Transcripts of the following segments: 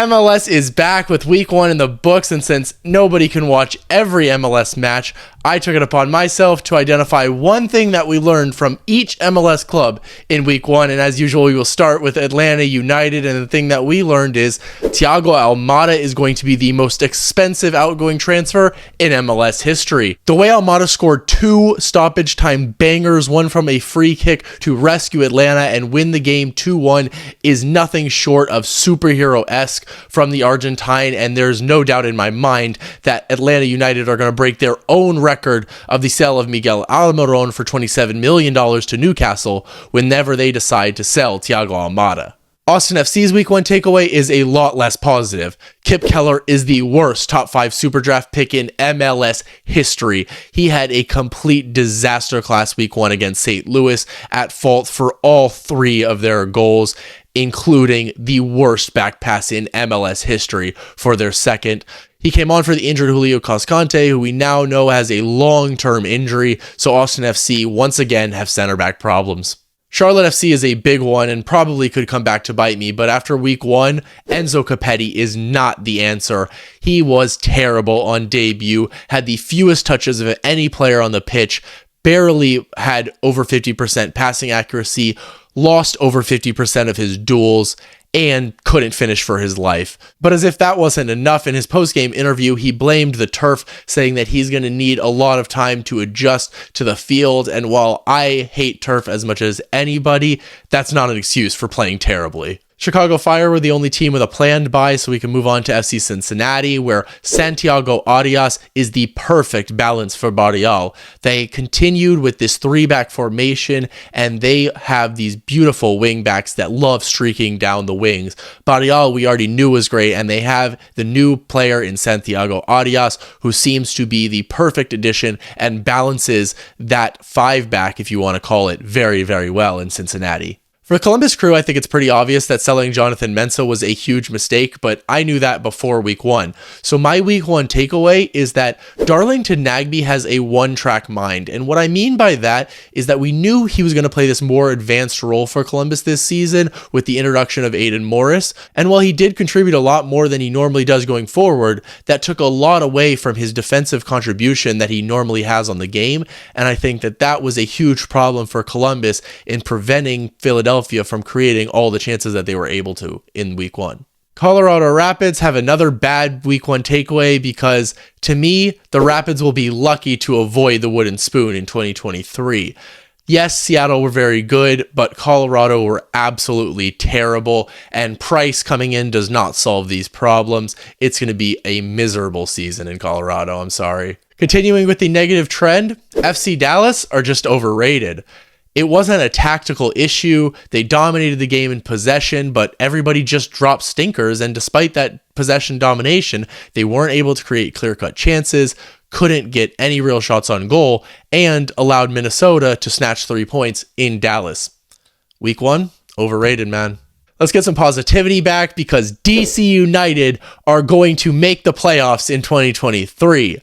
MLS is back with week 1 in the books, and since nobody can watch every MLS match, I took it upon myself to identify one thing that we learned from each MLS club in week 1. And as usual, we will start with Atlanta United, and the thing that we learned is Thiago Almada is going to be the most expensive outgoing transfer in MLS history. The way Almada scored 2 stoppage time bangers, one from a free kick to rescue Atlanta and win the game 2-1, is nothing short of superhero-esque from the Argentine, and there's no doubt in my mind that Atlanta United are going to break their own record of the sale of Miguel Almiron for $27 million to Newcastle whenever they decide to sell Thiago Almada. Austin FC's week 1 takeaway is a lot less positive. Kip Keller is the worst top 5 super draft pick in MLS history. He had a complete disaster class week 1 against St. Louis, at fault for all 3 of their goals, including the worst back pass in MLS history for their second. He came on for the injured Julio Cascante, who we now know has a long-term injury, so Austin FC once again have center back problems. Charlotte FC is a big one and probably could come back to bite me, but after week 1, Enzo Capetti is not the answer. He was terrible on debut, had the fewest touches of any player on the pitch, barely had over 50% passing accuracy, lost over 50% of his duels, and couldn't finish for his life. But as if that wasn't enough, in his post-game interview, he blamed the turf, saying that he's going to need a lot of time to adjust to the field. And while I hate turf as much as anybody, that's not an excuse for playing terribly. Chicago Fire were the only team with a planned bye, so we can move on to FC Cincinnati, where Santiago Arias is the perfect balance for Barreal. They continued with this 3-back formation, and they have these beautiful wingbacks that love streaking down the wings. Barreal we already knew was great, and they have the new player in Santiago Arias, who seems to be the perfect addition and balances that 5-back, if you want to call it, very, very well in Cincinnati. For Columbus Crew, I think it's pretty obvious that selling Jonathan Mensah was a huge mistake, but I knew that before week 1. So my week 1 takeaway is that Darlington Nagbe has a one-track mind. And what I mean by that is that we knew he was going to play this more advanced role for Columbus this season with the introduction of Aidan Morris. And while he did contribute a lot more than he normally does going forward, that took a lot away from his defensive contribution that he normally has on the game. And I think that that was a huge problem for Columbus in preventing Philadelphia from creating all the chances that they were able to in week 1. Colorado Rapids have another bad week 1 takeaway because, to me, the Rapids will be lucky to avoid the wooden spoon in 2023. Yes, Seattle were very good, but Colorado were absolutely terrible, and Price coming in does not solve these problems. It's going to be a miserable season in Colorado, I'm sorry. Continuing with the negative trend, FC Dallas are just overrated. It wasn't a tactical issue. They dominated the game in possession, but everybody just dropped stinkers. And despite that possession domination, they weren't able to create clear-cut chances, couldn't get any real shots on goal, and allowed Minnesota to snatch 3 points in Dallas. Week 1, overrated, man. Let's get some positivity back because DC United are going to make the playoffs in 2023.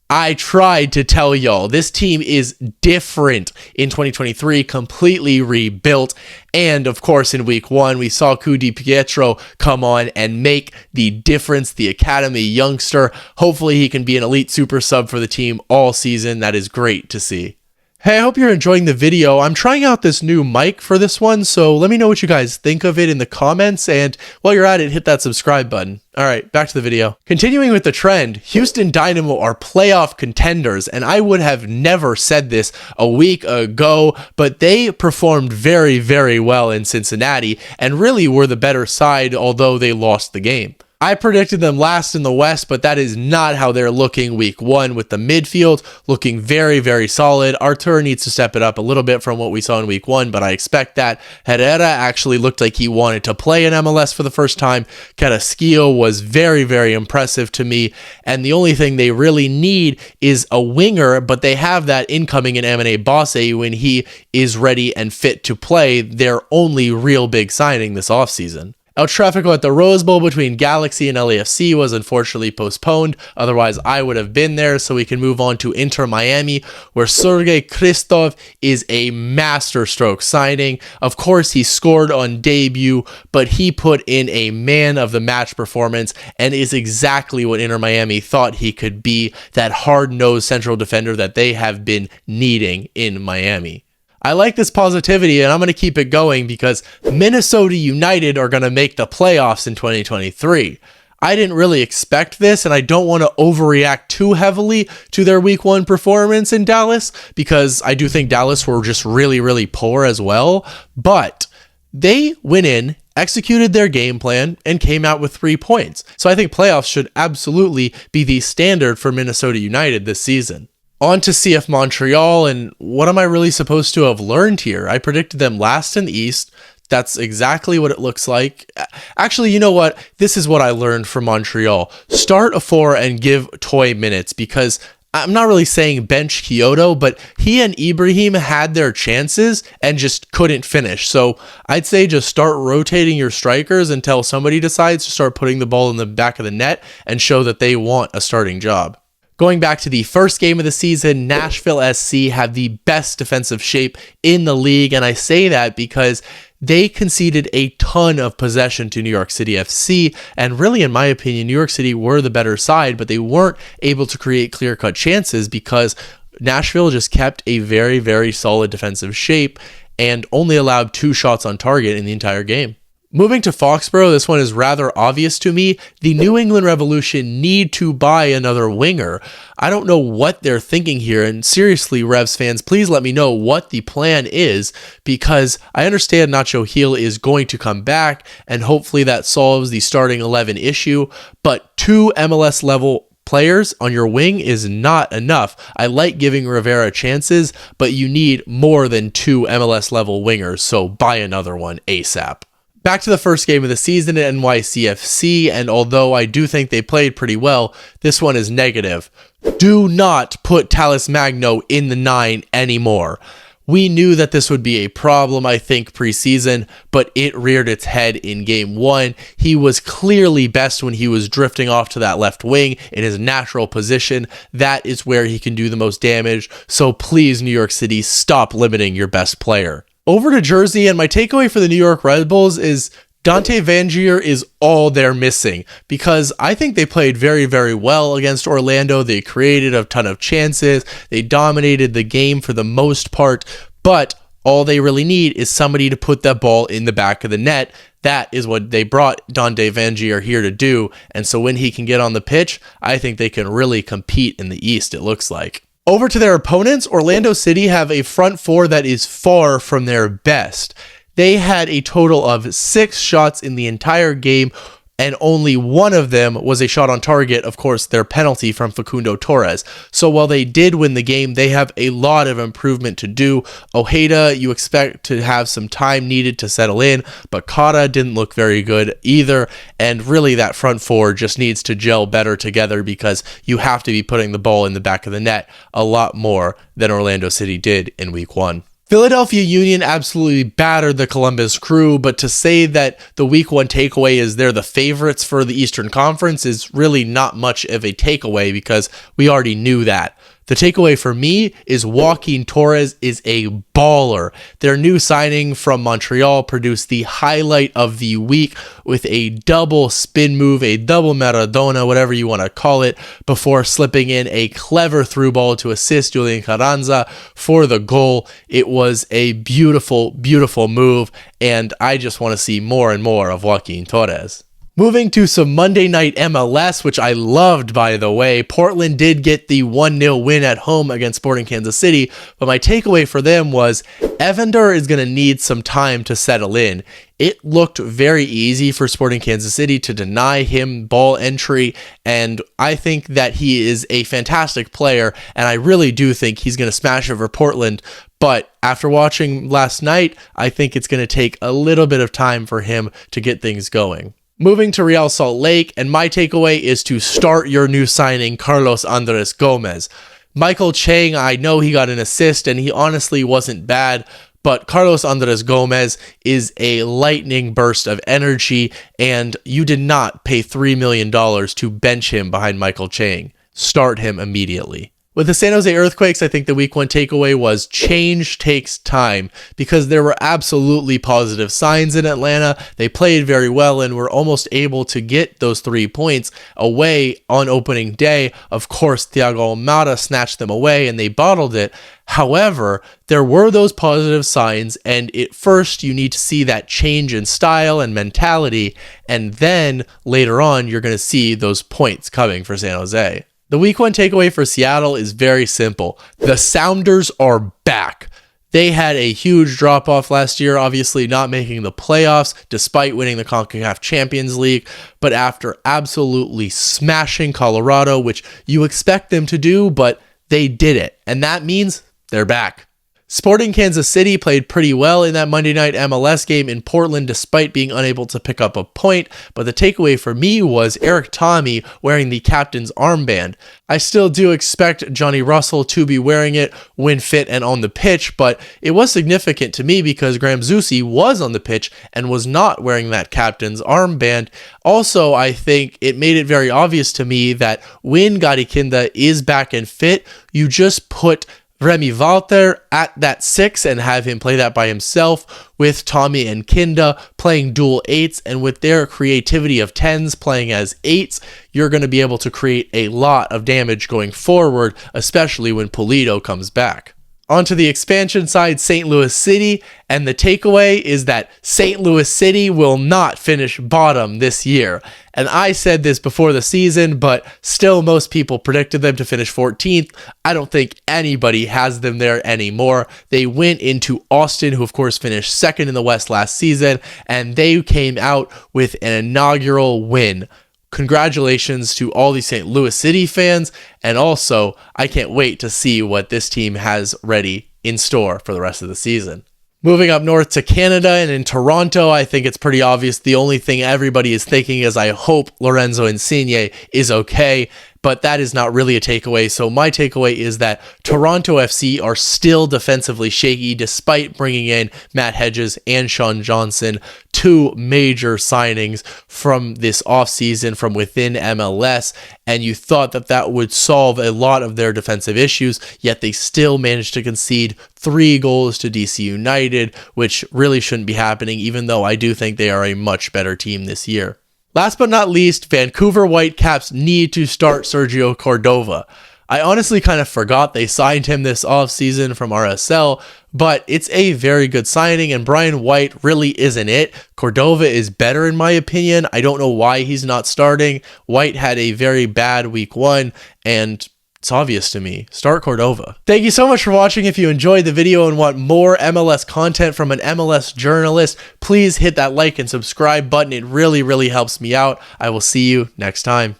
I tried to tell y'all, this team is different in 2023, completely rebuilt. And of course, in week 1, we saw Cu Di Pietro come on and make the difference, the academy youngster. Hopefully he can be an elite super sub for the team all season. That is great to see. Hey, I hope you're enjoying the video. I'm trying out this new mic for this one, so let me know what you guys think of it in the comments, and while you're at it, hit that subscribe button. All right, back to the video. Continuing with the trend, Houston Dynamo are playoff contenders, and I would have never said this a week ago, but they performed very, very well in Cincinnati, and really were the better side, although they lost the game. I predicted them last in the West, but that is not how they're looking week 1, with the midfield looking very, very solid. Artur needs to step it up a little bit from what we saw in week 1, but I expect that. Herrera actually looked like he wanted to play in MLS for the first time. Carrasquillo was very, very impressive to me, and the only thing they really need is a winger, but they have that incoming in M&A Bosse when he is ready and fit to play, their only real big signing this offseason. El Tráfico at the Rose Bowl between Galaxy and LAFC was unfortunately postponed. Otherwise, I would have been there, so we can move on to Inter Miami, where Sergei Kristov is a masterstroke signing. Of course, he scored on debut, but he put in a man-of-the-match performance and is exactly what Inter Miami thought he could be, that hard-nosed central defender that they have been needing in Miami. I like this positivity, and I'm going to keep it going because Minnesota United are going to make the playoffs in 2023. I didn't really expect this, and I don't want to overreact too heavily to their week 1 performance in Dallas because I do think Dallas were just really, really poor as well. But they went in, executed their game plan, and came out with 3 points. So I think playoffs should absolutely be the standard for Minnesota United this season. On to CF Montreal, and what am I really supposed to have learned here? I predicted them last in the East. That's exactly what it looks like. Actually, you know what? This is what I learned from Montreal. Start a 4 and give Toy minutes, because I'm not really saying bench Kyoto, but he and Ibrahim had their chances and just couldn't finish. So I'd say just start rotating your strikers until somebody decides to start putting the ball in the back of the net and show that they want a starting job. Going back to the first game of the season, Nashville SC have the best defensive shape in the league, and I say that because they conceded a ton of possession to New York City FC, and really, in my opinion, New York City were the better side, but they weren't able to create clear-cut chances because Nashville just kept a very, very solid defensive shape and only allowed 2 shots on target in the entire game. Moving to Foxborough, this one is rather obvious to me. The New England Revolution need to buy another winger. I don't know what they're thinking here, and seriously, Revs fans, please let me know what the plan is, because I understand Nacho Gil is going to come back, and hopefully that solves the starting 11 issue, but 2 MLS level players on your wing is not enough. I like giving Rivera chances, but you need more than 2 MLS level wingers, so buy another one ASAP. Back to the first game of the season at NYCFC, and although I do think they played pretty well, this one is negative. Do not put Talles Magno in the 9 anymore. We knew that this would be a problem, I think, preseason, but it reared its head in game 1. He was clearly best when he was drifting off to that left wing in his natural position. That is where he can do the most damage, so please, New York City, stop limiting your best player. Over to Jersey, and my takeaway for the New York Red Bulls is Dante Vangier is all they're missing, because I think they played very, very well against Orlando. They created a ton of chances. They dominated the game for the most part, but all they really need is somebody to put that ball in the back of the net. That is what they brought Dante Vangier here to do, and so when he can get on the pitch, I think they can really compete in the East, it looks like. Over to their opponents, Orlando City have a front 4 that is far from their best. They had a total of 6 shots in the entire game, and only one of them was a shot on target, of course, their penalty from Facundo Torres. So while they did win the game, they have a lot of improvement to do. Ojeda, you expect to have some time needed to settle in, but Kata didn't look very good either, and really that front 4 just needs to gel better together because you have to be putting the ball in the back of the net a lot more than Orlando City did in week 1. Philadelphia Union absolutely battered the Columbus Crew, but to say that the week 1 takeaway is they're the favorites for the Eastern Conference is really not much of a takeaway because we already knew that. The takeaway for me is Joaquin Torres is a baller. Their new signing from Montreal produced the highlight of the week with a double spin move, a double Maradona, whatever you want to call it, before slipping in a clever through ball to assist Julian Carranza for the goal. It was a beautiful, beautiful move, and I just want to see more and more of Joaquin Torres. Moving to some Monday Night MLS, which I loved, by the way. Portland did get the 1-0 win at home against Sporting Kansas City, but my takeaway for them was Evander is going to need some time to settle in. It looked very easy for Sporting Kansas City to deny him ball entry, and I think that he is a fantastic player, and I really do think he's going to smash over Portland, but after watching last night, I think it's going to take a little bit of time for him to get things going. Moving to Real Salt Lake, and my takeaway is to start your new signing, Carlos Andres Gomez. Michael Chang, I know he got an assist, and he honestly wasn't bad, but Carlos Andres Gomez is a lightning burst of energy, and you did not pay $3 million to bench him behind Michael Chang. Start him immediately. With the San Jose Earthquakes, I think the week 1 takeaway was change takes time, because there were absolutely positive signs in Atlanta. They played very well and were almost able to get those 3 points away on opening day. Of course, Thiago Almada snatched them away and they bottled it. However, there were those positive signs, and at first you need to see that change in style and mentality, and then later on you're going to see those points coming for San Jose. The week 1 takeaway for Seattle is very simple. The Sounders are back. They had a huge drop-off last year, obviously not making the playoffs despite winning the CONCACAF Champions League, but after absolutely smashing Colorado, which you expect them to do, but they did it, and that means they're back. Sporting Kansas City played pretty well in that Monday night MLS game in Portland despite being unable to pick up a point, but the takeaway for me was Eric Tommy wearing the captain's armband. I still do expect Johnny Russell to be wearing it when fit and on the pitch, but it was significant to me because Graham Zusi was on the pitch and was not wearing that captain's armband. Also, I think it made it very obvious to me that when Gadi Kinda is back and fit, you just put Remy Walter at that 6 and have him play that by himself, with Tommy and Kinda playing dual 8s, and with their creativity of 10s playing as 8s, you're going to be able to create a lot of damage going forward, especially when Pulido comes back. Onto the expansion side, St. Louis City, and the takeaway is that St. Louis City will not finish bottom this year. And I said this before the season, but still most people predicted them to finish 14th. I don't think anybody has them there anymore. They went into Austin, who of course finished 2nd in the West last season, and they came out with an inaugural win. Congratulations to all these St. Louis City fans, and also I can't wait to see what this team has ready in store for the rest of the season. Moving up north to Canada, and in Toronto, I think it's pretty obvious the only thing everybody is thinking is I hope Lorenzo Insigne is okay, but that is not really a takeaway. So my takeaway is that Toronto FC are still defensively shaky despite bringing in Matt Hedges and Sean Johnson, 2 major signings from this offseason from within MLS, and you thought that that would solve a lot of their defensive issues, yet they still managed to concede 3 goals to DC United, which really shouldn't be happening, even though I do think they are a much better team this year. Last but not least, Vancouver Whitecaps need to start Sergio Cordova. I honestly kind of forgot they signed him this offseason from RSL, but it's a very good signing, and Brian White really isn't it. Cordova is better in my opinion. I don't know why he's not starting. White had a very bad week 1, and it's obvious to me. Start Cordova. Thank you so much for watching. If you enjoyed the video and want more MLS content from an MLS journalist, please hit that like and subscribe button. It really helps me out. I will see you next time.